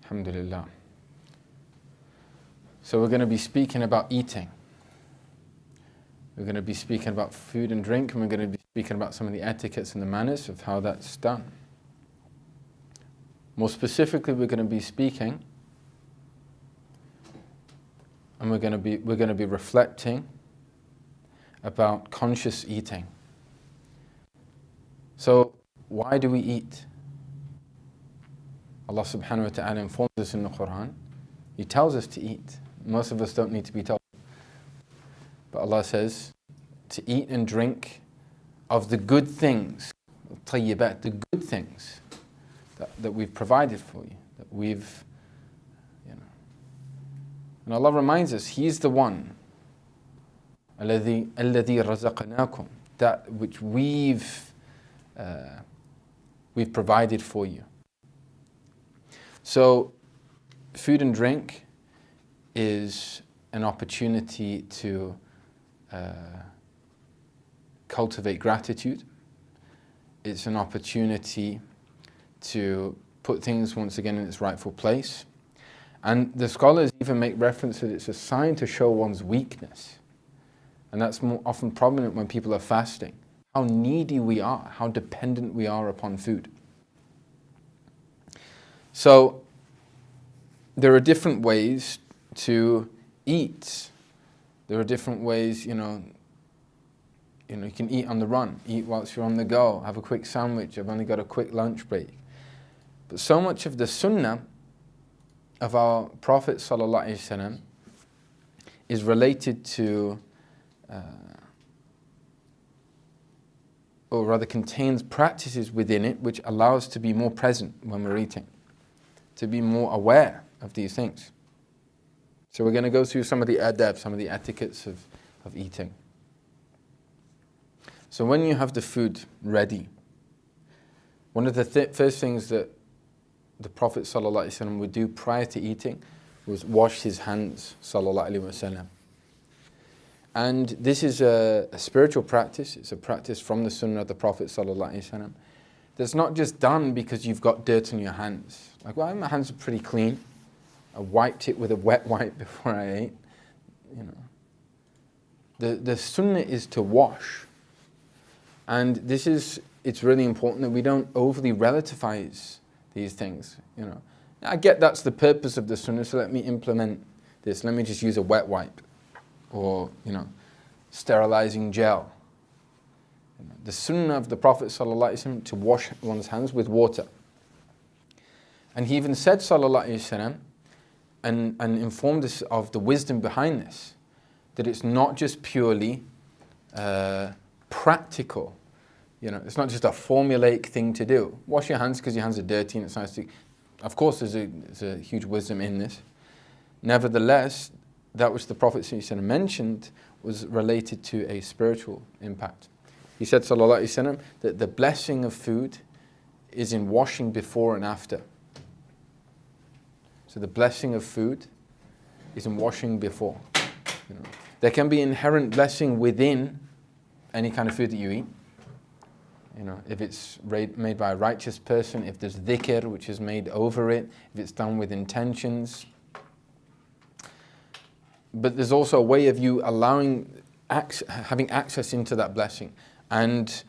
Alhamdulillah. So we're going to be speaking about eating. We're going to be speaking about food and drink, and we're going to be speaking about some of the etiquettes and the manners of how that's done. More specifically, we're going to be speaking, and we're going to be reflecting about conscious eating. So, why do we eat? Allah subhanahu wa ta'ala informs us in the Quran. He tells us to eat. Most of us don't need to be told. But Allah says to eat and drink of the good things, tayyibat, the good things that we've provided for you, that we've, And Allah reminds us, He's the one, الَّذِي رَزَقَنَاكُمْ, that which we've provided for you. So, food and drink is an opportunity to cultivate gratitude. It's an opportunity to put things once again in its rightful place. And the scholars even make reference that it's a sign to show one's weakness. And that's more often prominent when people are fasting. How needy we are, how dependent we are upon food. So, there are different ways to eat. There are different ways, you can eat on the run, eat whilst you're on the go, have a quick sandwich, I've only got a quick lunch break. But so much of the sunnah of our Prophet ﷺ is related to, or rather contains practices within it which allow us to be more present when we're eating, to be more aware of these things. So we're going to go through some of the adab, some of the etiquettes of eating. So when you have the food ready, one of the first things that the Prophet ﷺ would do prior to eating was wash his hands, sallallahu alaihi wasallam. And this is a spiritual practice. It's a practice from the sunnah of the Prophet sallallahu alaihi wasallam. That's not just done because you've got dirt on your hands. Like, well, my hands are pretty clean. I wiped it with a wet wipe before I ate. The sunnah is to wash. And it's really important that we don't overly relativize these things. I get that's the purpose of the sunnah, so let me implement this. Let me just use a wet wipe or, sterilizing gel. The sunnah of the Prophet ﷺ to wash one's hands with water. And he even said ﷺ and informed us of the wisdom behind this, that it's not just purely practical. It's not just a formulaic thing to do. Wash your hands because your hands are dirty and it's nice to... Of course there's a huge wisdom in this. Nevertheless, that which the Prophet ﷺ mentioned was related to a spiritual impact. He said, sallallahu alaihi wasallam, that the blessing of food is in washing before and after. So the blessing of food is in washing before. There can be inherent blessing within any kind of food that you eat. If it's made by a righteous person, if there's dhikr which is made over it, if it's done with intentions. But there's also a way of you having access into that blessing and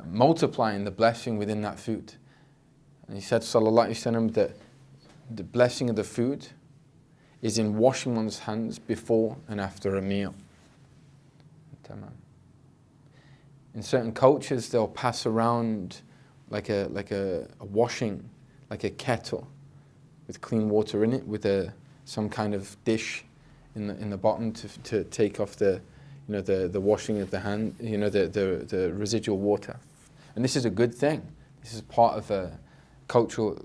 multiplying the blessing within that food. And he said, sallallahu alaihi wasallam, that the blessing of the food is in washing one's hands before and after a meal. In certain cultures, they'll pass around like a washing, like a kettle with clean water in it, with some kind of dish in the bottom to take off the washing of the hand, the residual water. And this is a good thing. This is part of a cultural,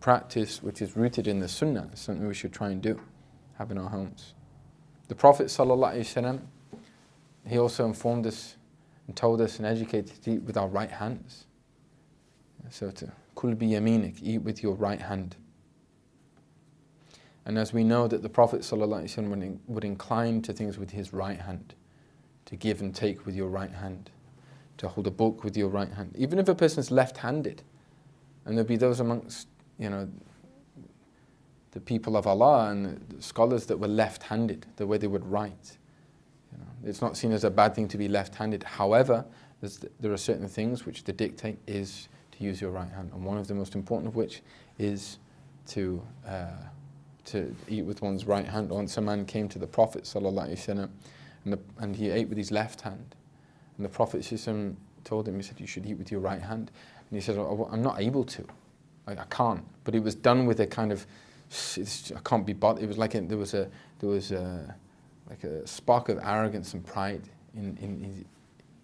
practice which is rooted in the sunnah. It's something we should try and do, have in our homes. The Prophet ﷺ, he also informed us and told us and educated to eat with our right hands. So to kul bi yaminik, eat with your right hand. And as we know that the Prophet ﷺ would incline to things with his right hand, to give and take with your right hand, to hold a book with your right hand. Even if a person's left-handed, and there'll be those amongst, the people of Allah and the scholars that were left-handed, the way they would write. It's not seen as a bad thing to be left-handed. However, there are certain things which the dictate is to use your right hand, and one of the most important of which is to eat with one's right hand. Once a man came to the Prophet ﷺ, and he ate with his left hand, and the Prophet ﷺ told him, he said, you should eat with your right hand. And he said, I'm not able to. I can't. But it was done with a kind of, I can't be bothered. It was like there was like a spark of arrogance and pride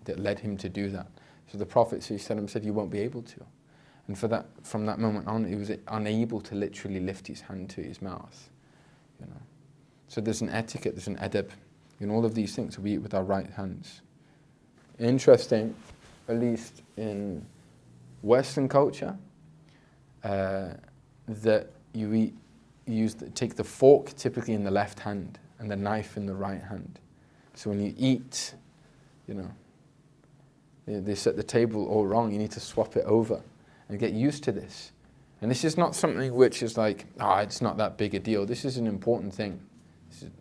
that led him to do that. So the Prophet said, you won't be able to. And from that moment on, he was unable to literally lift his hand to his mouth. So there's an etiquette, there's an adab in all of these things. We eat with our right hands. Interesting, at least in Western culture, that take the fork typically in the left hand and the knife in the right hand. So when you eat, they set the table all wrong. You need to swap it over and get used to this. And this is not something which is like, it's not that big a deal. This is an important thing.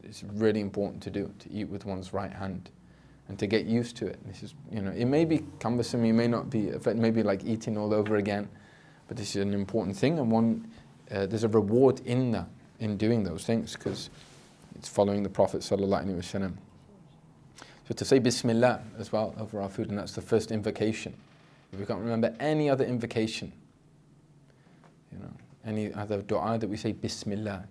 It's really important to do, to eat with one's right hand and to get used to it. This is, it may be cumbersome, it may not be, it may be like eating all over again, but this is an important thing, and there's a reward in that, in doing those things, because it's following the Prophet ﷺ. So to say Bismillah as well over our food, and that's the first invocation. If we can't remember any other invocation, any other dua that we say Bismillah,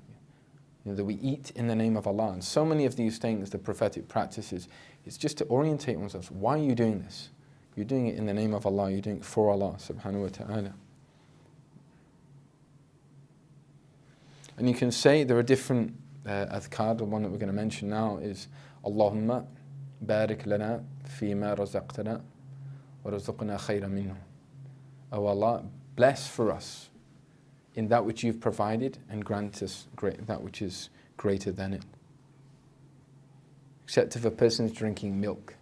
that we eat in the name of Allah. And so many of these things, the prophetic practices, it's just to orientate oneself. Why are you doing this? You're doing it in the name of Allah, you're doing it for Allah subhanahu wa ta'ala. And you can say there are different adhkar. The one that we're going to mention now is Allahumma barik lana fima razaqtana wa razaqna khayra minhu. Oh Allah, bless for us in that which you've provided and grant us that which is greater than it. Except if a person is drinking milk.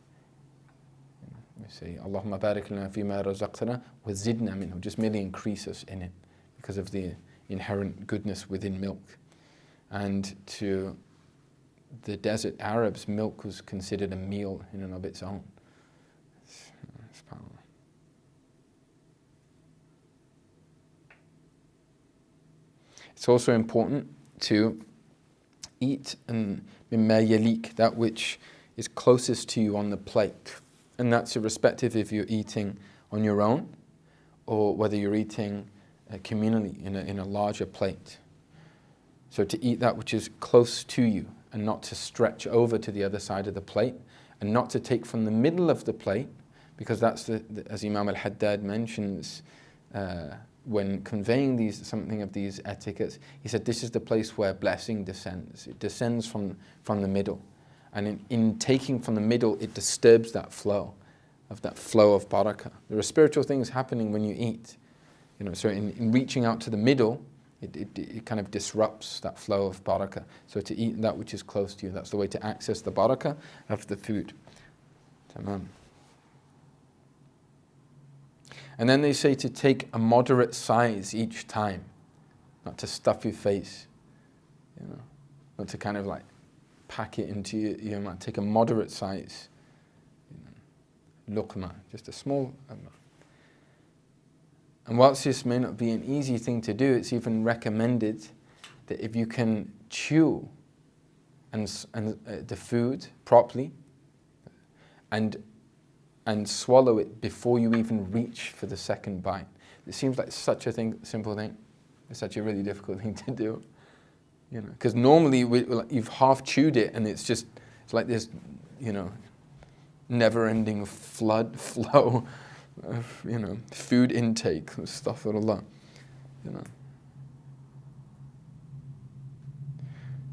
We say Allahumma barik lana fima razaqtana wa zidna minhu. Just merely increase us in it because of the inherent goodness within milk. And to the desert Arabs, milk was considered a meal in and of its own. It's powerful. It's also important to eat and mimma yalik, that which is closest to you on the plate. And that's irrespective if you're eating on your own or whether you're eating communally in a larger plate. So to eat that which is close to you and not to stretch over to the other side of the plate and not to take from the middle of the plate, because that's as Imam al-Haddad mentions when conveying something of these etiquettes, he said this is the place where blessing descends. It descends from the middle. And in taking from the middle, it disturbs that flow of barakah. There are spiritual things happening when you eat. So in reaching out to the middle, it kind of disrupts that flow of barakah. So to eat that which is close to you, that's the way to access the barakah of the food. Tamam. And then they say to take a moderate size each time, not to stuff your face, not to kind of like pack it into your mouth. Take a moderate size, luqma, just a small amount. And whilst this may not be an easy thing to do, it's even recommended that if you can chew the food properly and swallow it before you even reach for the second bite. It seems like such a simple thing. It's such a really difficult thing to do. Because normally you've half chewed it and it's like this, never-ending flow of, food intake, astaghfirullah,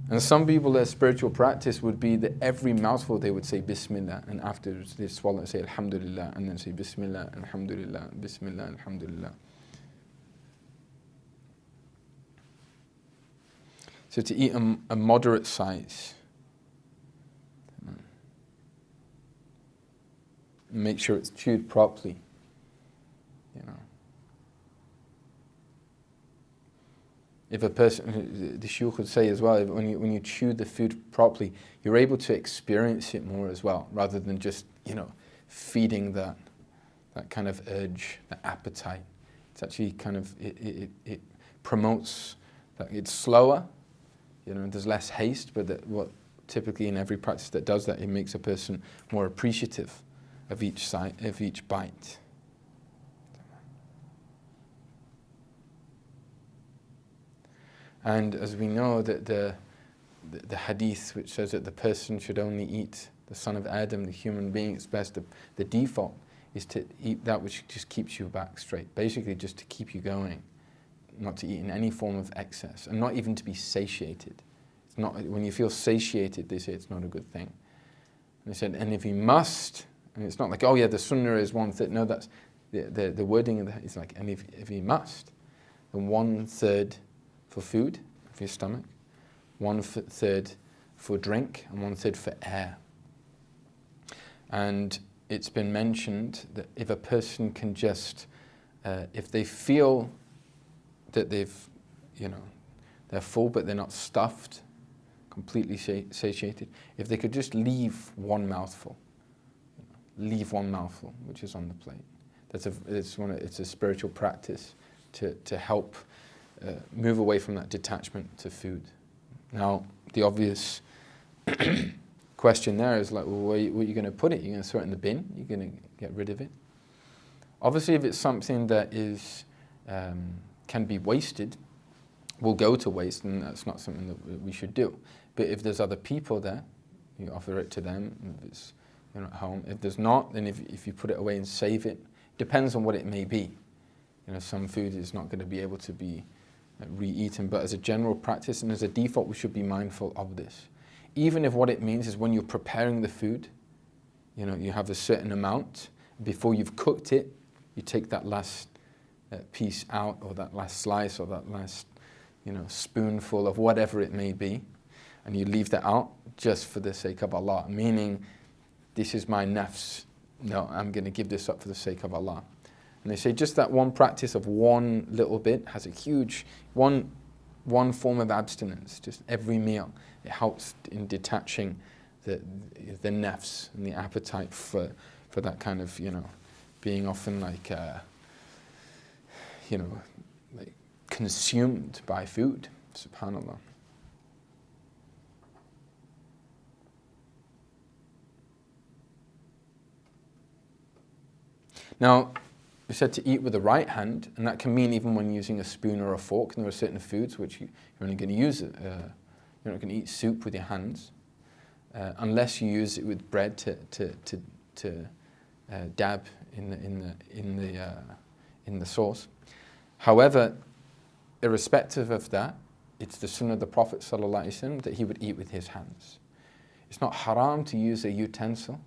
And some people, their spiritual practice would be that every mouthful they would say Bismillah, and afterwards they swallow and say Alhamdulillah, and then say Bismillah, Alhamdulillah, Bismillah, Alhamdulillah. So to eat a moderate size. Make sure it's chewed properly. if a person, the shuyukh would say as well, when you chew the food properly, you're able to experience it more as well, rather than just, feeding that kind of urge, that appetite. It's actually kind of, it promotes that it's slower, there's less haste, but what typically in every practice that does that, it makes a person more appreciative of each bite. And as we know that the hadith which says that the person should only eat the son of Adam, the human being, it's best, the default is to eat that which just keeps you back straight, basically just to keep you going, not to eat in any form of excess, and not even to be satiated. It's not, when you feel satiated, they say it's not a good thing. And they said, and if you must, and it's not like, oh yeah, the sunnah is 1/3, no, that's, the wording of that is like, and if you must, then 1/3 for food, for your stomach, 1/3 for drink, and 1/3 for air. And it's been mentioned that if a person can just, if they feel that they've, they're full but they're not stuffed, completely satiated, if they could just leave one mouthful, which is on the plate. It's a spiritual practice to help move away from that detachment to food. Now, the obvious question there is like, well, where are you going to put it? You're going to throw it in the bin? You're going to get rid of it? Obviously, if it's something that is can be wasted, will go to waste, and that's not something that we should do. But if there's other people there, you offer it to them. If it's at home, if there's not, then if you put it away and save it, depends on what it may be. Some food is not going to be able to be re-eaten, but as a general practice and as a default, we should be mindful of this. Even if what it means is when you're preparing the food, you have a certain amount. Before you've cooked it, you take that last piece out, or that last slice, or that last, spoonful of whatever it may be, and you leave that out just for the sake of Allah, meaning this is my nafs. No, I'm going to give this up for the sake of Allah. And they say just that one practice of one little bit has a huge, one form of abstinence, just every meal. It helps in detaching the nafs and the appetite for that kind of, being often like, like consumed by food, subhanAllah. Now, we said to eat with the right hand, and that can mean even when using a spoon or a fork. And there are certain foods which you're only going to use. You're not going to eat soup with your hands, unless you use it with bread to dab in the sauce. However, irrespective of that, it's the sunnah of the Prophet ﷺ that he would eat with his hands. It's not haram to use a utensil.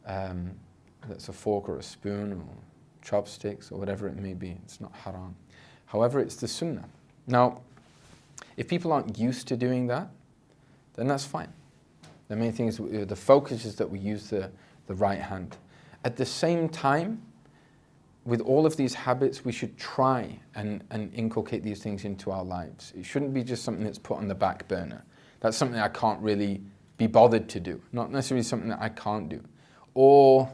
That's a fork or a spoon or chopsticks or whatever it may be. It's not haram. However, it's the sunnah. Now, if people aren't used to doing that, then that's fine. The main thing is the focus is that we use the right hand. At the same time, with all of these habits, we should try and inculcate these things into our lives. It shouldn't be just something that's put on the back burner. That's something I can't really be bothered to do. Not necessarily something that I can't do. Or,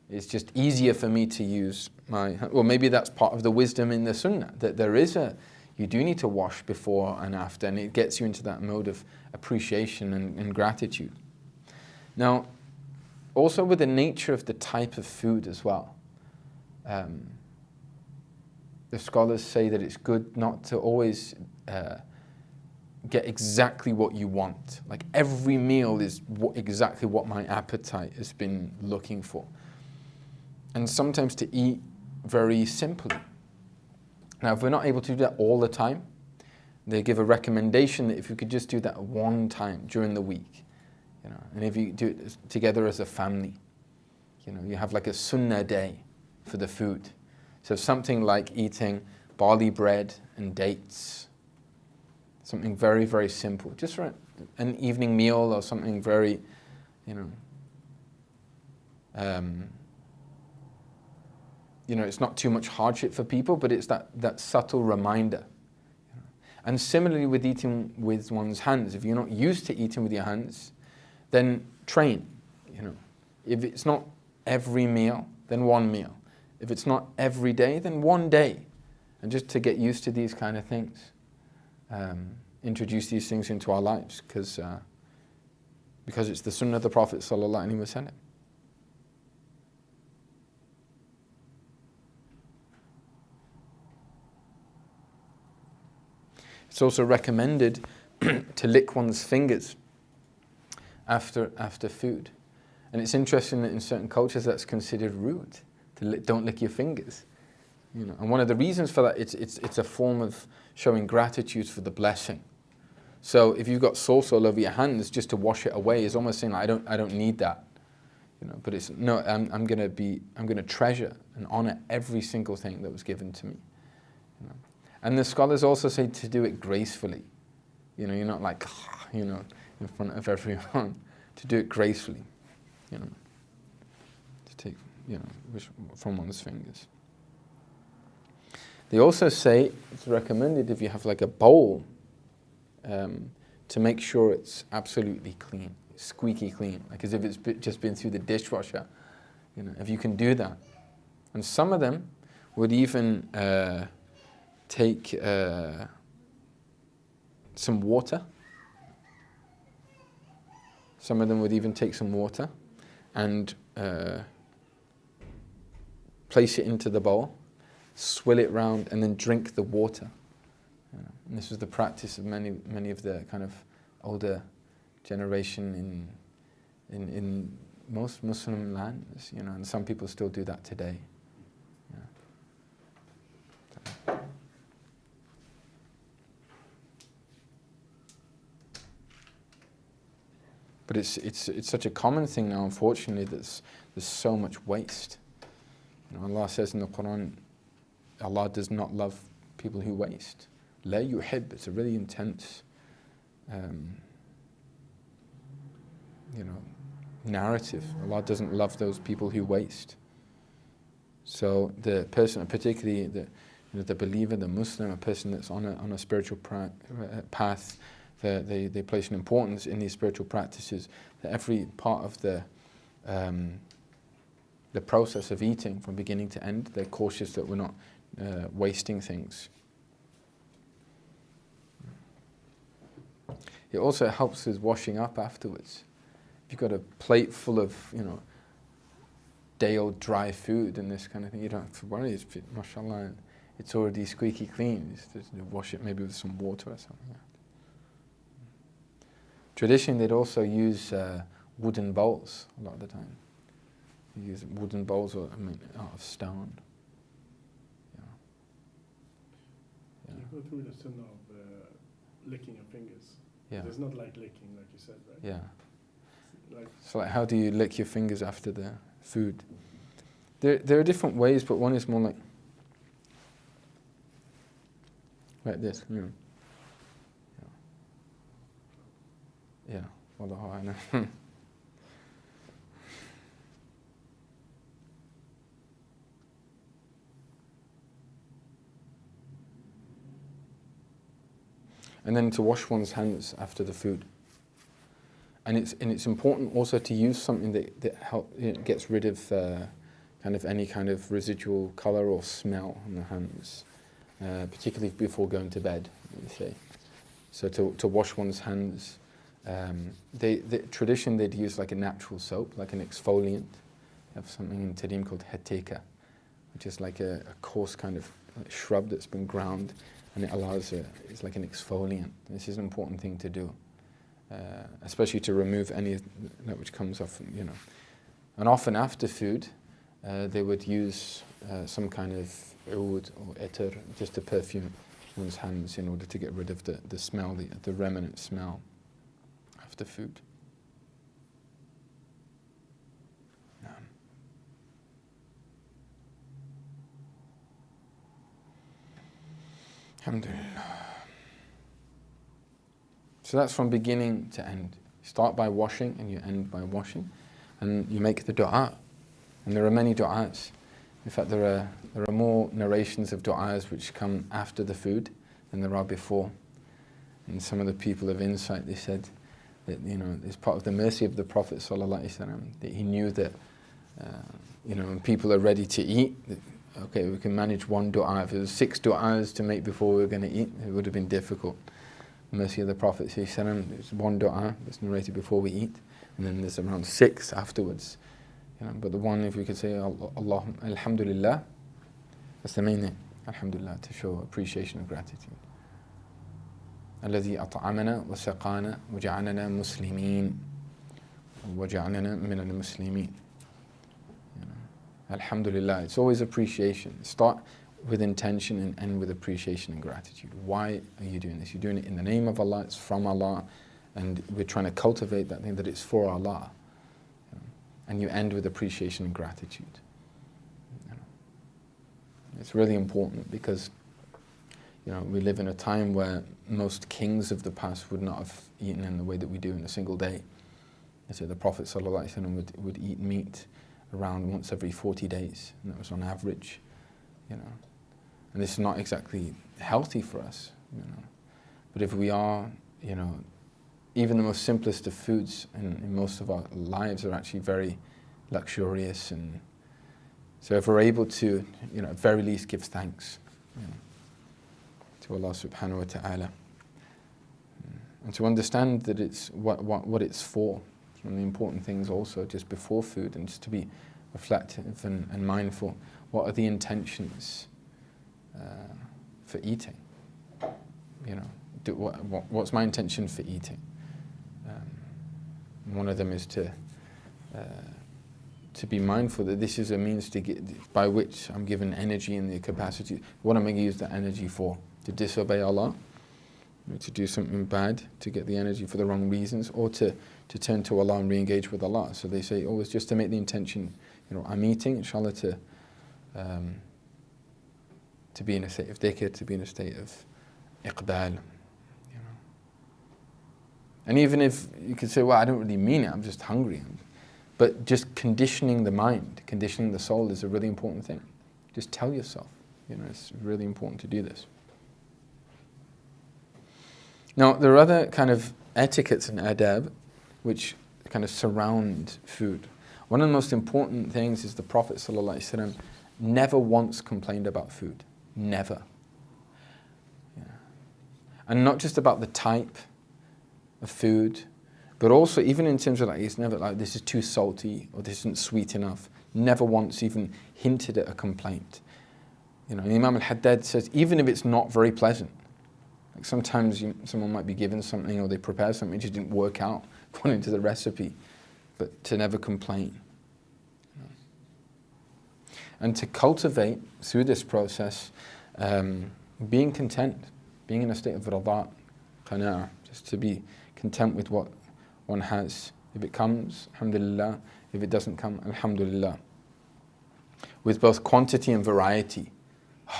it's just easier for me to use well, maybe that's part of the wisdom in the sunnah, that you do need to wash before and after, and it gets you into that mode of appreciation and gratitude. Now, also with the nature of the type of food as well, the scholars say that it's good not to always get exactly what you want. Like every meal is exactly what my appetite has been looking for. And sometimes to eat very simply. Now, if we're not able to do that all the time, they give a recommendation that if you could just do that one time during the week, and if you do it together as a family, you have like a sunnah day for the food. So something like eating barley bread and dates, something very, very simple, just for an evening meal or something very, it's not too much hardship for people, but it's that subtle reminder, And similarly with eating with one's hands. If you're not used to eating with your hands, then train. If it's not every meal, then one meal. If it's not every day, then one day. And just to get used to these kind of things. Introduce these things into our lives because it's the sunnah of the Prophet sallallahu alaihi wasallam. It's also recommended to lick one's fingers after food. And it's interesting that in certain cultures that's considered rude. Don't lick your fingers. And one of the reasons for that, it's a form of showing gratitude for the blessing. So if you've got sauce all over your hands, just to wash it away is almost saying, I don't need that. But it's no, I'm going to treasure and honor every single thing that was given to me. And the scholars also say to do it gracefully. You're not like, in front of everyone. To do it gracefully. To take, from one's fingers. They also say it's recommended if you have like a bowl to make sure it's absolutely clean, squeaky clean, like as if it's just been through the dishwasher. If you can do that. And some of them would even take some water. Some of them would even take some water and place it into the bowl, swill it round, and then drink the water. And this was the practice of many of the kind of older generation in most Muslim lands, and some people still do that today. But it's such a common thing now, unfortunately, there's so much waste. Allah says in the Quran, Allah does not love people who waste. La yuhib, it's a really intense narrative. Allah doesn't love those people who waste. So the person, particularly the believer, the Muslim, a person that's on a spiritual path, they place an importance in these spiritual practices, that every part of the process of eating from beginning to end, they're cautious that we're not wasting things. It also helps with washing up afterwards. If you've got a plate full of, day-old dry food and this kind of thing, you don't have to worry. Mashallah, it's already squeaky clean. Just wash it maybe with some water or something. Traditionally, they'd also use wooden bowls a lot of the time. You use wooden bowls out of stone. You go through the sin of licking your fingers. Yeah. It's not like licking, like you said, right? Yeah. So how do you lick your fingers after the food? There are different ways, but one is more like this. Yeah. Wallahu a'lam. And then to wash one's hands after the food. And it's important also to use something that gets rid of kind of any kind of residual colour or smell on the hands, particularly before going to bed, they say. So to wash one's hands, the tradition they'd use like a natural soap, like an exfoliant. They have something in Tarim called heteka, which is like a coarse kind of shrub that's been ground, and it allows it's like an exfoliant. This is an important thing to do, especially to remove any of that which comes off, And often after food, they would use some kind of oud or etter just to perfume one's hands in order to get rid of the smell, the remnant smell after food. Alhamdulillah. So that's from beginning to end. You start by washing and you end by washing, and you make the du'a. And there are many du'as. In fact, there are more narrations of du'as which come after the food than there are before. And some of the people of insight, they said that, it's part of the mercy of the Prophet ﷺ, that he knew that, when people are ready to eat, okay, we can manage one dua. If it was 6 du'as to make before we were going to eat, it would have been difficult. The mercy of the Prophet ﷺ, there's one dua that's narrated before we eat, and then there's around 6 afterwards. But the one, if we could say, Allah, Alhamdulillah, that's the main thing. Alhamdulillah, to show appreciation and gratitude. الذي أطعمنا وسقانا وجعلنا مسلمين وجعلنا من المسلمين. Alhamdulillah, it's always appreciation. Start with intention and end with appreciation and gratitude. Why are you doing this? You're doing it in the name of Allah, it's from Allah, and we're trying to cultivate that thing that it's for Allah. And you end with appreciation and gratitude. It's really important because we live in a time where most kings of the past would not have eaten in the way that we do in a single day. So the Prophet ﷺ would eat meat around once every 40 days, and that was on average. And this is not exactly healthy for us. But if we are, even the most simplest of foods in most of our lives are actually very luxurious, and so if we're able to, at very least give thanks to Allah subhanahu wa ta'ala, and to understand that it's what it's for. It's one of the important things also just before food, and just to be reflective and mindful. What are the intentions for eating? What's my intention for eating? One of them is to be mindful that this is a means by which I'm given energy and the capacity. What am I going to use that energy for? To disobey Allah? To do something bad, to get the energy for the wrong reasons, or to turn to Allah and re-engage with Allah. So they say always just to make the intention, I'm eating, inshallah, to be in a state of dhikr, to be in a state of iqbal. And even if you could say, well, I don't really mean it, I'm just hungry. But just conditioning the mind, conditioning the soul is a really important thing. Just tell yourself, it's really important to do this. Now, there are other kind of etiquettes and adab which kind of surround food. One of the most important things is the Prophet ﷺ never once complained about food. Never. And not just about the type of food, but also even in terms of it's never like this is too salty or this isn't sweet enough. Never once even hinted at a complaint. Imam al-Haddad says even if it's not very pleasant, like sometimes someone might be given something or they prepare something which just didn't work out according to the recipe, but to never complain. And to cultivate through this process being content, being in a state of rada, qana'a, just to be content with what one has. If it comes, alhamdulillah. If it doesn't come, alhamdulillah. With both quantity and variety.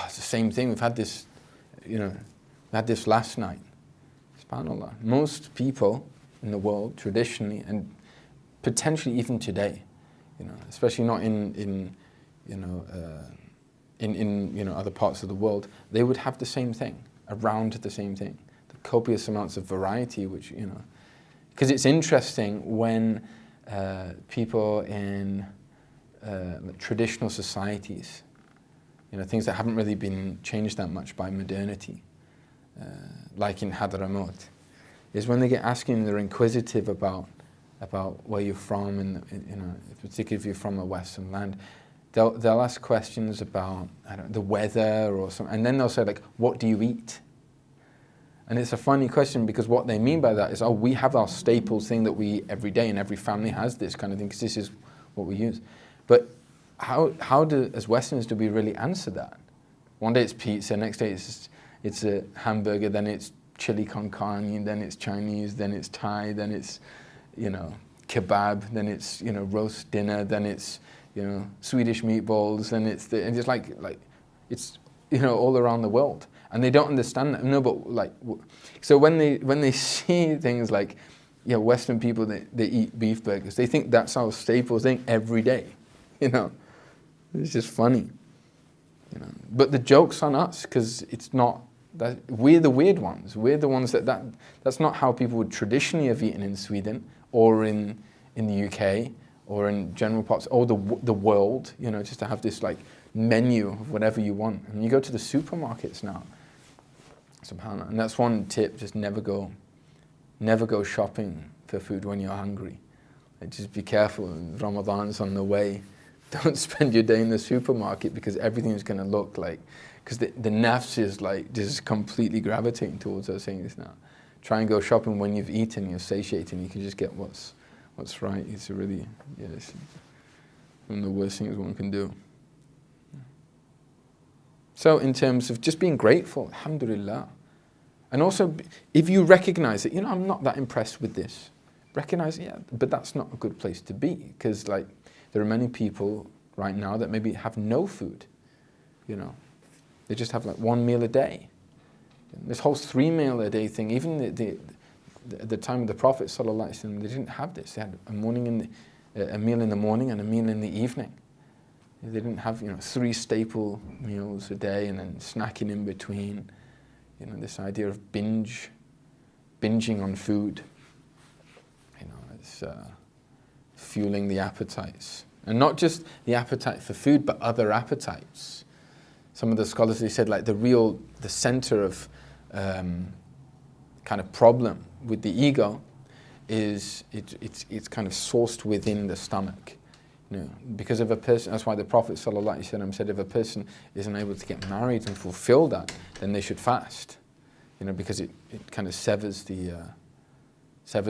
It's the same thing. We've had this, we had this last night. SubhanAllah. Most people in the world, traditionally, and potentially even today, especially not in other parts of the world, they would have the same thing, around the same thing. The copious amounts of variety, which, because it's interesting when people in traditional societies, things that haven't really been changed that much by modernity, like in Hadramaut, is when they get asking, they're inquisitive about where you're from, and particularly if you're from a Western land, they'll ask questions about the weather or something, and then they'll say what do you eat? And it's a funny question because what they mean by that is, we have our staples thing that we eat every day, and every family has this kind of thing because this is what we use. But how do, as Westerners, do we really answer that? One day it's pizza, next day it's a hamburger, then it's chili con carne, then it's Chinese, then it's Thai, then it's kebab, then it's roast dinner, then it's Swedish meatballs, then it's and it's like it's all around the world. And they don't understand that. No, but so when they see things like, Western people, they eat beef burgers, they think that's our staple thing every day. It's just funny. But the joke's on us because it's not We're the weird ones. We're the ones that's not how people would traditionally have eaten in Sweden or in the UK or in general parts or the world. You know, just to have this like menu of whatever you want. And you go to the supermarkets now, subhanAllah. And that's one tip: just never go shopping for food when you're hungry. Like, just be careful. Ramadan's on the way. Don't spend your day in the supermarket because everything's going to look like. Because the nafs is like just completely gravitating towards those things now. Try and go shopping when you've eaten, you're satiated, and you can just get what's right. It's really, it's one of the worst things one can do. So in terms of just being grateful, alhamdulillah. And also, if you recognize that, I'm not that impressed with this, recognize, but that's not a good place to be. Because like, there are many people right now that maybe have no food, They just have like one meal a day. This whole 3 meal a day thing, even at the time of the Prophet ﷺ, they didn't have this. They had a meal in the morning and a meal in the evening. They didn't have 3 staple meals a day and then snacking in between. This idea of binging on food. It's fueling the appetites. And not just the appetite for food, but other appetites. Some of the scholars, they said like the center of kind of problem with the ego is it's kind of sourced within the stomach. Because if a person, that's why the Prophet ﷺ said if a person isn't able to get married and fulfill that, then they should fast. Because it kind of severs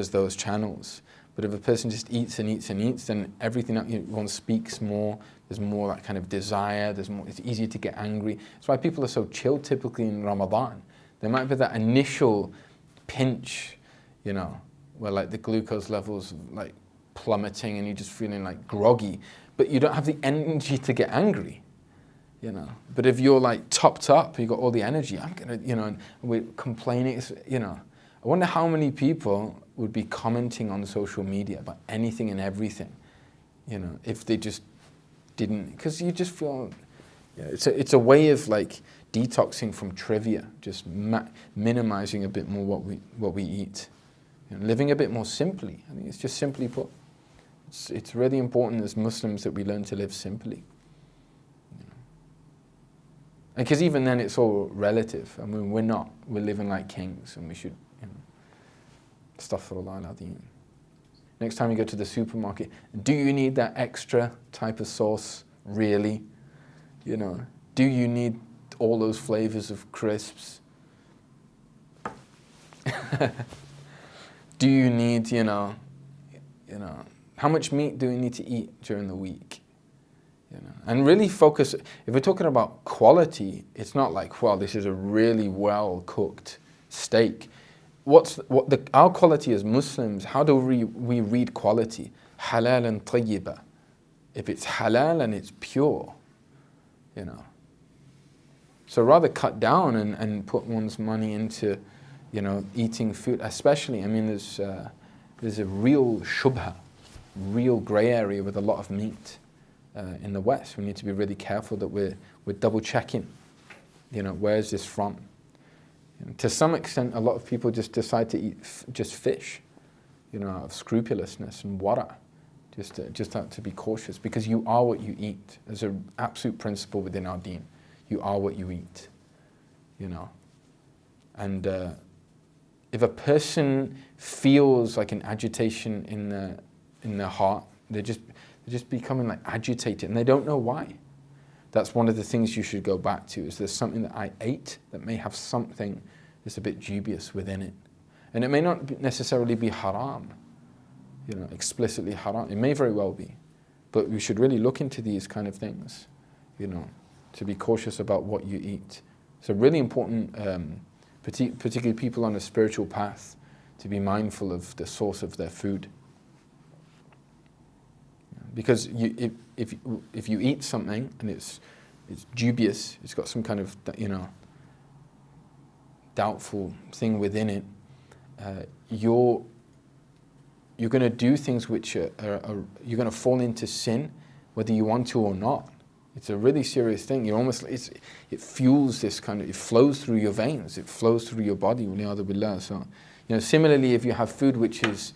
those channels. But if a person just eats and eats and eats, then everything one speaks more. There's more that kind of desire. There's more. It's easier to get angry. That's why people are so chill typically in Ramadan. There might be that initial pinch, where like the glucose levels like plummeting and you're just feeling like groggy, but you don't have the energy to get angry. But if you're like topped up, you got all the energy. I'm gonna, and we're complaining. I wonder how many people would be commenting on social media about anything and everything, if they just didn't, because you just feel, it's a way of like detoxing from trivia, just minimizing a bit more what we eat, living a bit more simply. I think it's just simply put. It's really important as Muslims that we learn to live simply. And because even then it's all relative. I mean, we're living like kings, and we should, Astaghfirullah al-Azim. Next time you go to the supermarket, do you need that extra type of sauce? Really? Do you need all those flavors of crisps? Do you need, how much meat do we need to eat during the week? And really focus, if we're talking about quality, it's not like, well, this is a really well cooked steak. Our quality as Muslims, how do we read quality? Halal and tayyiba. If it's halal and it's pure, So rather cut down and put one's money into, eating food, especially, there's a real shubha, real grey area with a lot of meat in the West. We need to be really careful that we're double checking, where is this from? To some extent, a lot of people just decide to eat just fish, out of scrupulousness and wara, just to be cautious, because you are what you eat. There's an absolute principle within our deen. You are what you eat, And if a person feels like an agitation in their heart, they're just becoming like agitated, and they don't know why. That's one of the things you should go back to. Is there something that I ate that may have something that's a bit dubious within it? And it may not necessarily be haram, explicitly haram. It may very well be. But we should really look into these kind of things, to be cautious about what you eat. So really important, particularly people on a spiritual path, to be mindful of the source of their food. Because if you eat something and it's dubious, it's got some kind of doubtful thing within it, you're going to do things which you're going to fall into sin, whether you want to or not. It's a really serious thing. You're almost, it fuels this kind of, it flows through your veins, it flows through your body. So, similarly, if you have food which is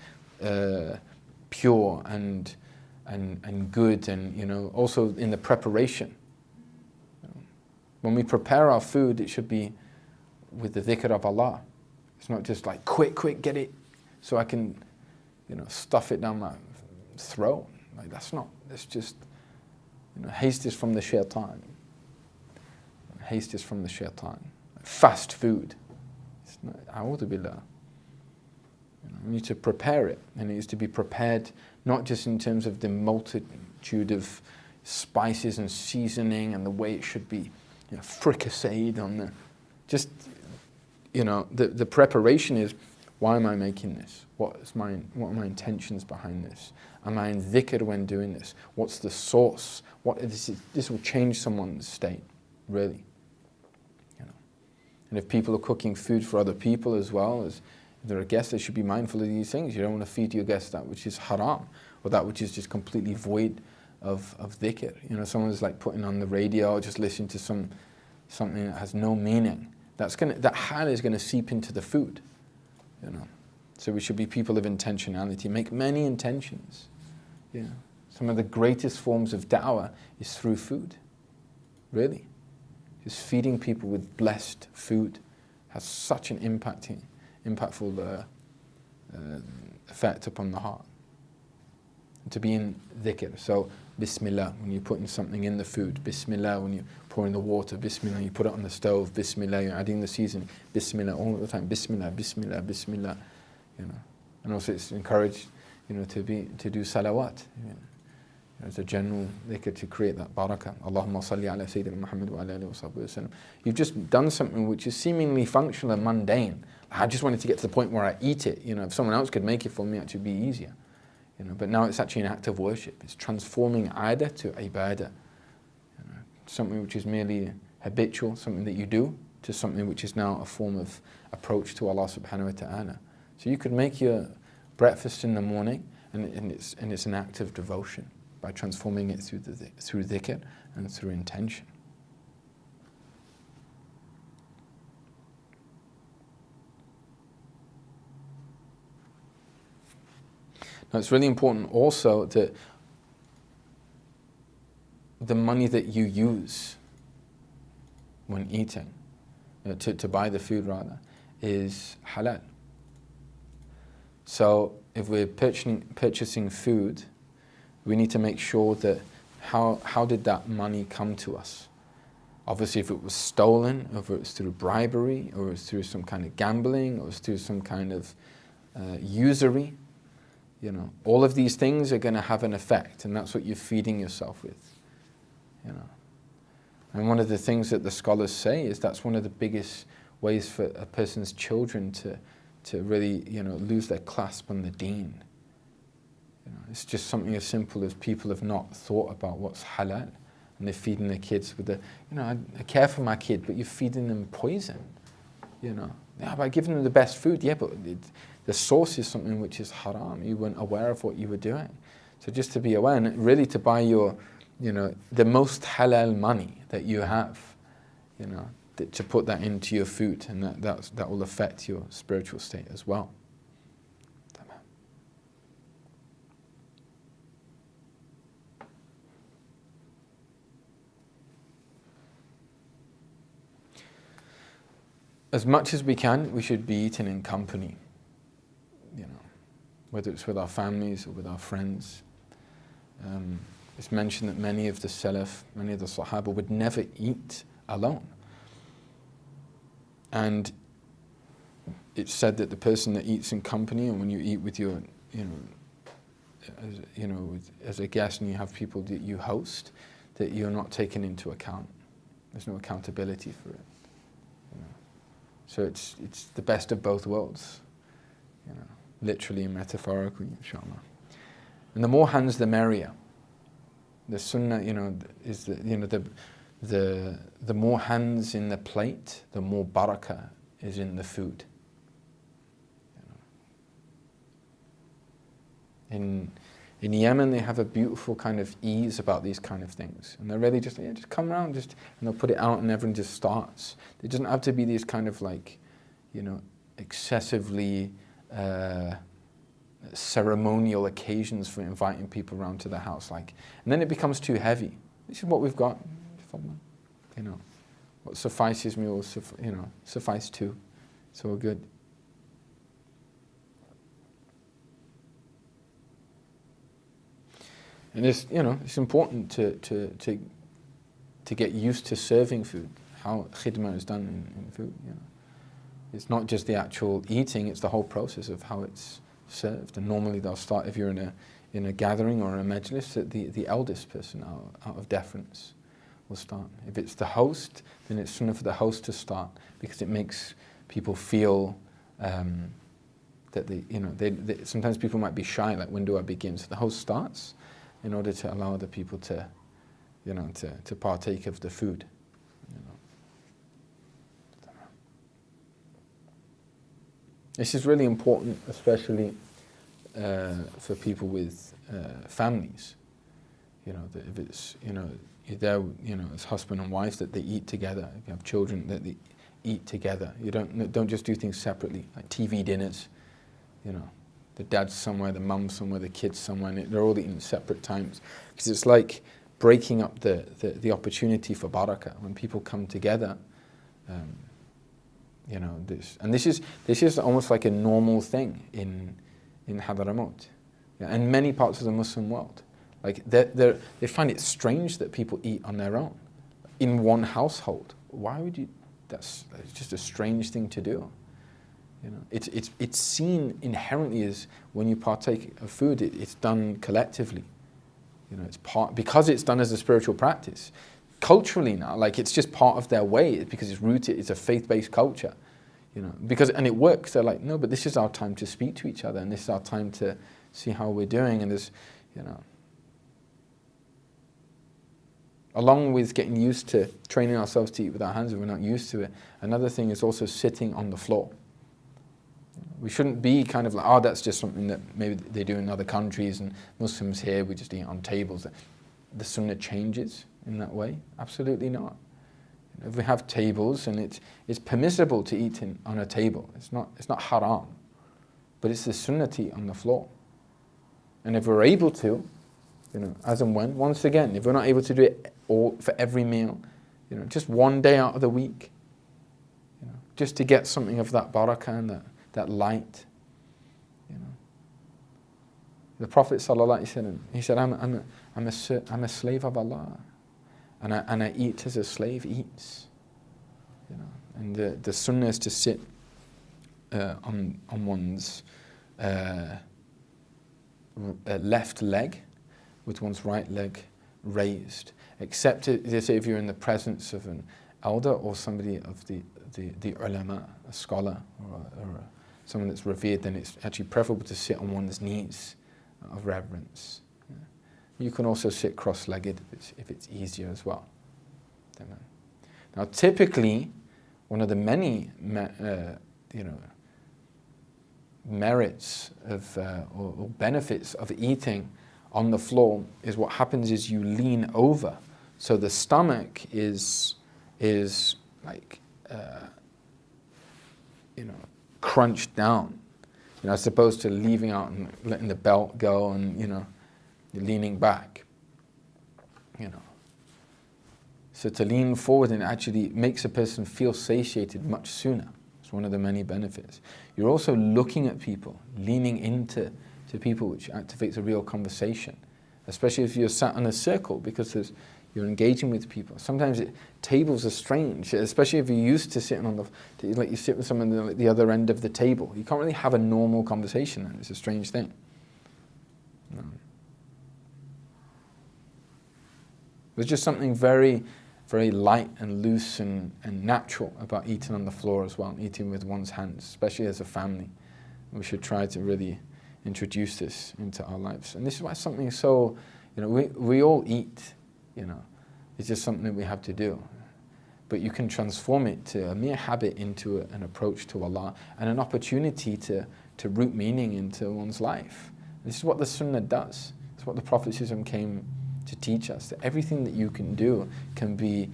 pure and good, and also in the preparation. When we prepare our food, it should be with the dhikr of Allah. It's not just like quick, get it, so I can, stuff it down my throat. Like that's just, haste is from the shaitan. Haste is from the shaitan. Fast food. It's not, a'udhu billah. We need to prepare it, and it needs to be prepared not just in terms of the multitude of spices and seasoning and the way it should be, fricasseed on the, just, the preparation is, why am I making this? What are my intentions behind this? Am I in dhikr when doing this? What's the source? This will change someone's state, really. And if people are cooking food for other people as well, as if they're a guest, they should be mindful of these things. You don't want to feed your guests that which is haram, or that which is just completely void of dhikr. Someone's like putting on the radio or just listening to something that has no meaning. That hal is going to seep into the food. So we should be people of intentionality. Make many intentions. Some of the greatest forms of da'wah is through food. Really. Just feeding people with blessed food has such an impactful effect upon the heart. And to be in dhikr. So, Bismillah, when you're putting something in the food. Bismillah, when you're pouring the water. Bismillah, you put it on the stove. Bismillah, you're adding the seasoning. Bismillah, all the time. Bismillah, Bismillah, Bismillah. And also it's encouraged, to do salawat. As a general dhikr to create that barakah. Allahumma salli ala Sayyidina Muhammad wa ala alihi wa sahbihi wa sallam. You've just done something which is seemingly functional and mundane. I just wanted to get to the point where I eat it. If someone else could make it for me, it would be easier. But now it's actually an act of worship. It's transforming adah to ibadah. Something which is merely habitual, something that you do, to something which is now a form of approach to Allah subhanahu wa ta'ala. So you could make your breakfast in the morning, and it's an act of devotion by transforming it through dhikr and through intention. Now it's really important also that the money that you use when eating, to buy the food rather, is halal. So if we're purchasing food, we need to make sure that how did that money come to us? Obviously, if it was stolen, or if it was through bribery, or it was through some kind of gambling, or it was through some kind of usury, all of these things are going to have an effect, and that's what you're feeding yourself with. And one of the things that the scholars say is that's one of the biggest ways for a person's children to really, lose their clasp on the deen. It's just something as simple as people have not thought about what's halal, and they're feeding their kids with I care for my kid, but you're feeding them poison. By giving them the best food, but the source is something which is haram. You weren't aware of what you were doing. So just to be aware, and really to buy your, the most halal money that you have, to put that into your food, and that will affect your spiritual state as well. As much as we can, we should be eating in company, whether it's with our families or with our friends. It's mentioned that many of the Salaf, many of the Sahaba would never eat alone. And it's said that the person that eats in company, and when you eat with your, as a guest, and you have people that you host, that you're not taken into account. There's no accountability for it. So it's the best of both worlds, literally and metaphorically, inshallah. And the more hands, the merrier. The sunnah, is the more hands in the plate, the more barakah is in the food. In In Yemen, they have a beautiful kind of ease about these kind of things. And they're really just, yeah, just come around, and they'll put it out and everyone just starts. It doesn't have to be these kind of like, excessively ceremonial occasions for inviting people around to the house. And then it becomes too heavy. This is what we've got. What suffices me will suffice too. It's all good. And it's important to get used to serving food, how khidmah is done in food. It's not just the actual eating; it's the whole process of how it's served. And normally they'll start, if you're in a gathering or a majlis, that the eldest person out of deference will start. If it's the host, then it's sunnah for the host to start, because it makes people feel that sometimes people might be shy, like, when do I begin? So the host starts, in order to allow the people to partake of the food. This is really important, especially for people with families. That if it's you're there, as husband and wife, that they eat together. If you have children, that they eat together. You don't just do things separately, like TV dinners. The dad's somewhere, the mum's somewhere, the kid's somewhere, and they're all eating at separate times. Because it's like breaking up the opportunity for barakah. When people come together, this is almost like a normal thing in Hadramaut, and many parts of the Muslim world. Like they find it strange that people eat on their own in one household. Why would you? That's just a strange thing to do. It's seen inherently as, when you partake of food, it's done collectively. It's because it's done as a spiritual practice. Culturally now, it's just part of their way, because it's rooted. It's a faith-based culture, and it works. They're like, no, but this is our time to speak to each other, and this is our time to see how we're doing, and there's, along with getting used to training ourselves to eat with our hands if we're not used to it. Another thing is also sitting on the floor. We shouldn't be kind of like, oh, that's just something that maybe they do in other countries, and Muslims here, we just eat on tables. The sunnah changes in that way? Absolutely not. If we have tables, and it's permissible to eat on a table, it's not haram, but it's the sunnah to eat on the floor. And if we're able to, as and when, once again, if we're not able to do it all for every meal, just one day out of the week, just to get something of that barakah and that light. The Prophet ﷺ, he said, I'm a slave of Allah, and I eat as a slave eats. And the sunnah is to sit on one's left leg, with one's right leg raised, except if you're in the presence of an elder or somebody of the ulama, a scholar or someone that's revered, then it's actually preferable to sit on one's knees of reverence. You can also sit cross-legged if it's easier as well. Now, typically, one of the many merits of or benefits of eating on the floor is what happens is you lean over, so the stomach is like crunched down, as opposed to leaving out and letting the belt go and you're leaning back. So to lean forward and actually makes a person feel satiated much sooner. It's one of the many benefits. You're also looking at people, leaning into people, which activates a real conversation, especially if you're sat in a circle, because you're engaging with people. Sometimes tables are strange, especially if you're used to sitting like you sit with someone at the other end of the table. You can't really have a normal conversation then. It's a strange thing. There's just something very, very light and loose and natural about eating on the floor as well, eating with one's hands, especially as a family. We should try to really introduce this into our lives. And this is why something so, we all eat, it's just something that we have to do. But you can transform it to a mere habit into an approach to Allah, and an opportunity to root meaning into one's life. This is what the sunnah does. That's That's what the Prophet came to teach us. That everything that you can do can be,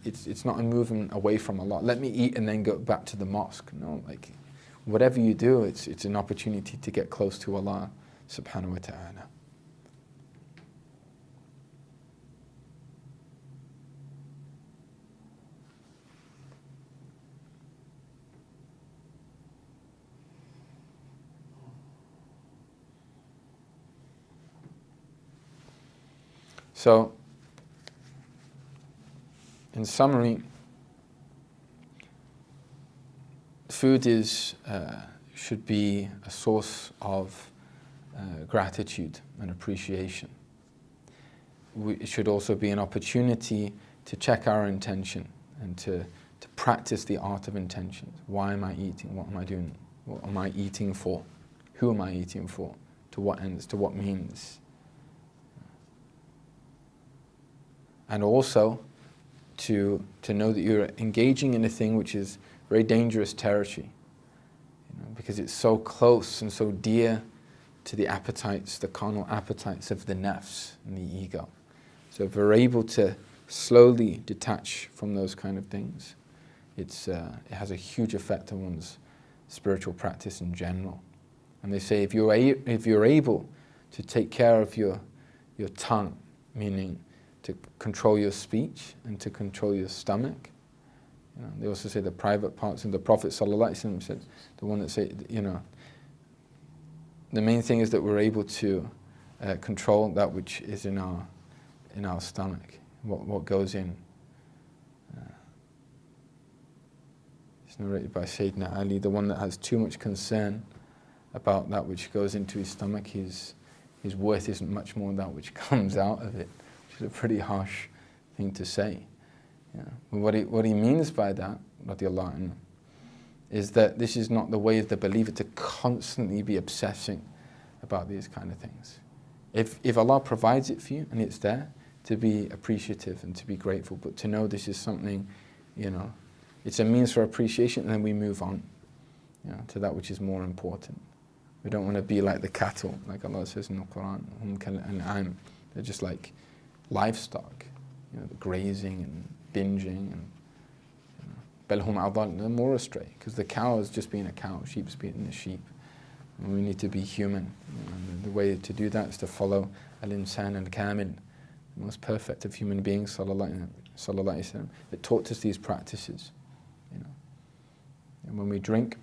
it's not a movement away from Allah. Let me eat and then go back to the mosque. No, like whatever you do, it's an opportunity to get close to Allah subhanahu wa ta'ala. So, in summary, food should be a source of gratitude and appreciation. It should also be an opportunity to check our intention and to practice the art of intention. Why am I eating? What am I doing? What am I eating for? Who am I eating for? To what ends? To what means? And also to know that you're engaging in a thing which is very dangerous territory, because it's so close and so dear to the appetites, the carnal appetites of the nafs and the ego. So if we're able to slowly detach from those kind of things, it has a huge effect on one's spiritual practice in general. And they say if you're able to take care of your tongue, meaning to control your speech and to control your stomach. They also say the private parts, and the Prophet ﷺ said, the one that say, the main thing is that we're able to control that which is in our stomach, what goes in. It's narrated by Sayyidina Ali, the one that has too much concern about that which goes into his stomach, his worth isn't much more than that which comes out of it. Which is a pretty harsh thing to say. But what he means by that, radiallahu anhu, is that this is not the way of the believer to constantly be obsessing about these kind of things. If Allah provides it for you and it's there, to be appreciative and to be grateful, but to know this is something, it's a means for appreciation, and then we move on to that which is more important. We don't want to be like the cattle, like Allah says in the Quran, they're just like livestock, grazing and binging, and belhum adal, they're more astray, because the cow is just being a cow, sheep's being a sheep, and we need to be human. And the way to do that is to follow al-insan al-kamil, the most perfect of human beings, sallallahu alaihi wasallam, that taught us these practices. And when we drink,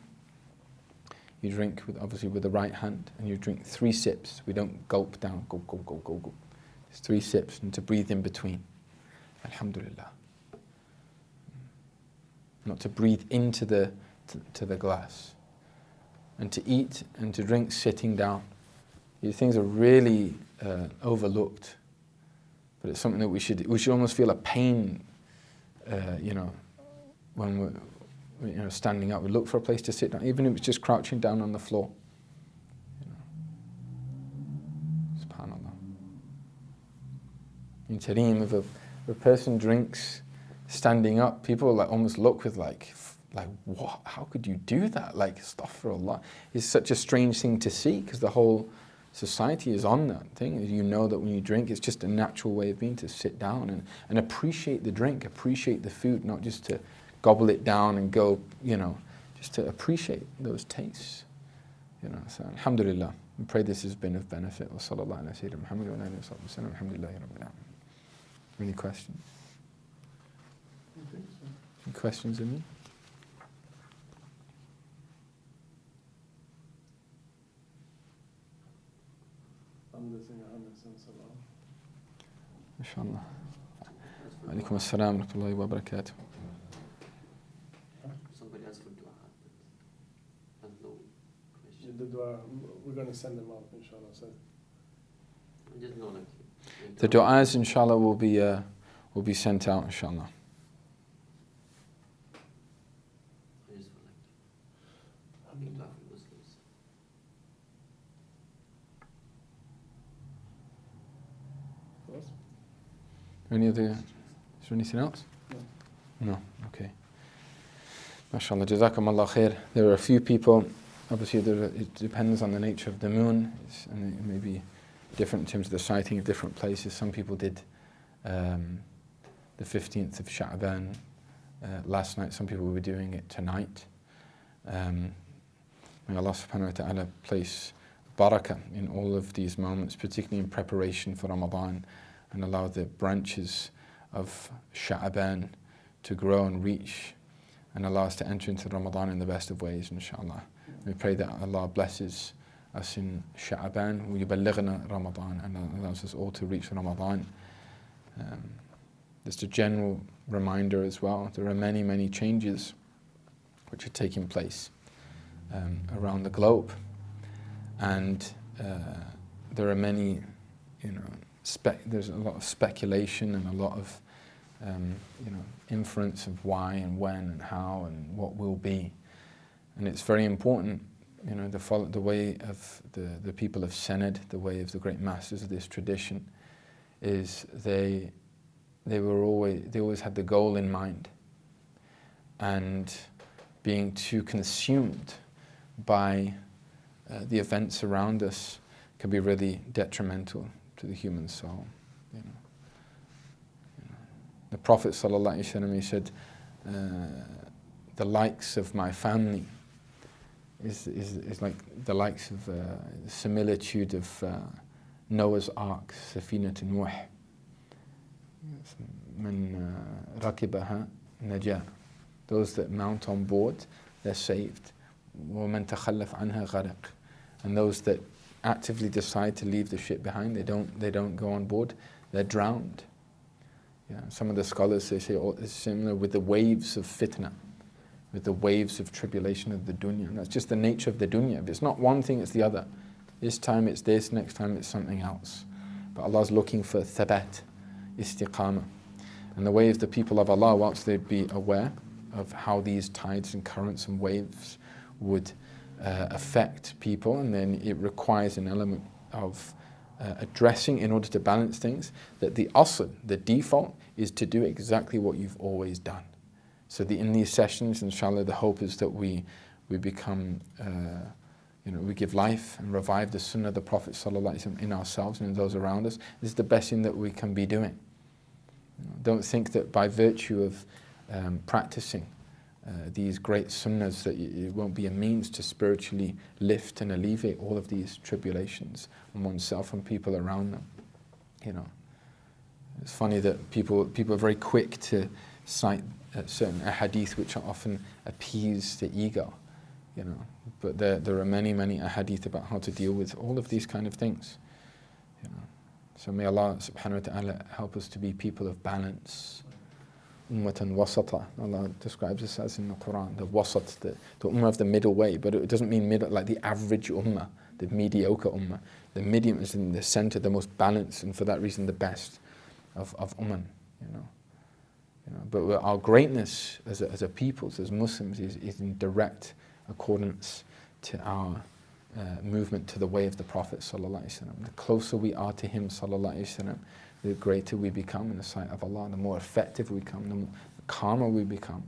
you drink obviously with the right hand, and you drink 3 sips. We don't gulp down, gulp, gulp, gulp, gulp, gulp. 3 sips, and to breathe in between. Alhamdulillah. Not to breathe into the glass. And to eat and to drink sitting down. These things are really overlooked. But it's something that we should almost feel a pain, when we're standing up. We look for a place to sit down, even if it's just crouching down on the floor. SubhanAllah. In Tareem, if a person drinks standing up, people almost look with like what? How could you do that? Like, astaghfirullah. It's such a strange thing to see, because the whole society is on that thing. That when you drink, it's just a natural way of being, to sit down and appreciate the drink, appreciate the food, not just to gobble it down and go, just to appreciate those tastes. So alhamdulillah, we pray this has been of benefit. Wa sallallahu ala sayyidina Muhammad wa alihi wa sallam. Alhamdulillahi rabbil alamin. Any questions? I think so. Any questions in me? MashaAllah. Alaikum assalam wa rahmatullahi wa barakatuh. Somebody asked for dua, but has no question. The dua, we're going to send them out, inshallah. So. Just know, The du'as, inshallah, will be sent out, inshallah. I just feel like dua for Muslims. Yes? Is there anything else? No. No? Okay. MashaAllah, Jazakumullah khair. There are a few people, obviously it depends on the nature of the moon, and it may be different in terms of the sighting of different places. Some people did the 15th of Sha'ban last night. Some people were doing it tonight. May Allah subhanahu wa ta'ala place barakah in all of these moments, particularly in preparation for Ramadan, and allow the branches of Sha'ban to grow and reach, and allow us to enter into Ramadan in the best of ways, inshallah. We pray that Allah blesses us in Sha'ban, وَيُبَلِّغْنَا Ramadan, and allows us all to reach Ramadan. Just a general reminder as well, there are many, many changes which are taking place around the globe. And there are many, there's a lot of speculation and a lot of, inference of why and when and how and what will be. And it's very important, the way of the people of Sened, the way of the great masters of this tradition, is they always had the goal in mind. And being too consumed by the events around us can be really detrimental to the human soul. The Prophet ﷺ, he said, the likes of my family is like the likes of the similitude of Noah's Ark, Safinat Nuh. Man rakibaha najah. Those that mount on board, they're saved. وَمَنْ تَخَلَّفْ عَنْهَا غَرَقْ. And those that actively decide to leave the ship behind, they don't go on board, they're drowned. Some of the scholars, they say it's similar with the waves of fitna, with the waves of tribulation of the dunya. And that's just the nature of the dunya. If it's not one thing, it's the other. This time it's this, next time it's something else. But Allah's looking for thabat, istiqamah. And the way of the people of Allah, whilst they'd be aware of how these tides and currents and waves would affect people, and then it requires an element of addressing in order to balance things, that the asl, the default, is to do exactly what you've always done. So in these sessions, inshallah, the hope is that we become, we give life and revive the sunnah of the Prophet ﷺ in ourselves and in those around us. This is the best thing that we can be doing. Don't think that by virtue of practicing these great sunnahs that it won't be a means to spiritually lift and alleviate all of these tribulations on oneself and people around them. It's funny that people are very quick to cite certain ahadith which often appease the ego, but there are many, many ahadith about how to deal with all of these kind of things. So may Allah subhanahu wa ta'ala help us to be people of balance. Ummatan wasata. Allah describes us as in the Quran, the wasat, the ummah of the middle way, but it doesn't mean middle like the average ummah, the mediocre ummah. The medium is in the center, the most balanced, and for that reason the best of ummah. But our greatness as a people, as Muslims, is in direct accordance to our movement to the way of the Prophet ﷺ. The closer we are to him ﷺ, the greater we become in the sight of Allah, the more effective we become, the calmer we become,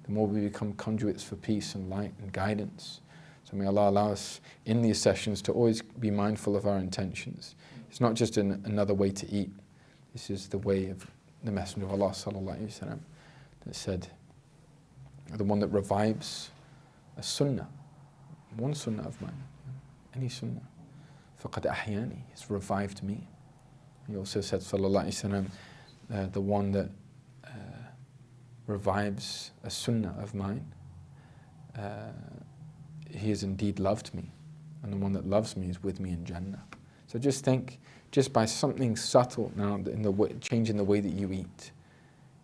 the more we become conduits for peace and light and guidance. So may Allah allow us in these sessions to always be mindful of our intentions. It's not just another way to eat. This is the way of the Messenger of Allah ﷺ that said, the one that revives a sunnah, one sunnah of mine, any sunnah, فَقَدْ أَحْيَانِي, it's revived me. He also said, sallallahu alayhi wasallam, the one that revives a sunnah of mine, he has indeed loved me, and the one that loves me is with me in Jannah. So just think, just by something subtle now, in the way, changing the way that you eat.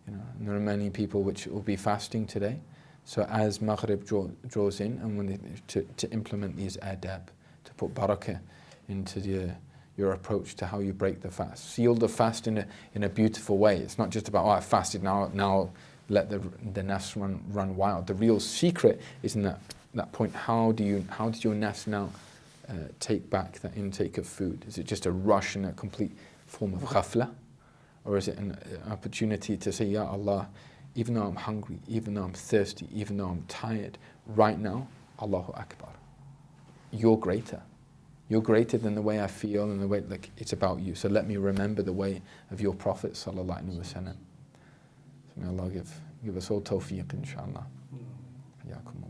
And there are many people which will be fasting today. So as Maghrib draws in, and when to implement these adab, to put barakah into your approach to how you break the fast. Seal the fast in a beautiful way. It's not just about, I fasted, now let the nafs run wild. The real secret is in that point. How did your nafs now take back that intake of food? Is it just a rush and a complete form of ghafla? Or is it an opportunity to say, Ya Allah, even though I'm hungry, even though I'm thirsty, even though I'm tired, right now, Allahu Akbar. You're greater. You're greater than the way I feel and the way, like, it's about you. So let me remember the way of your Prophet sallallahu alaihi wasallam. So may Allah give us all tawfiq, inshallah. Mm. Hayakum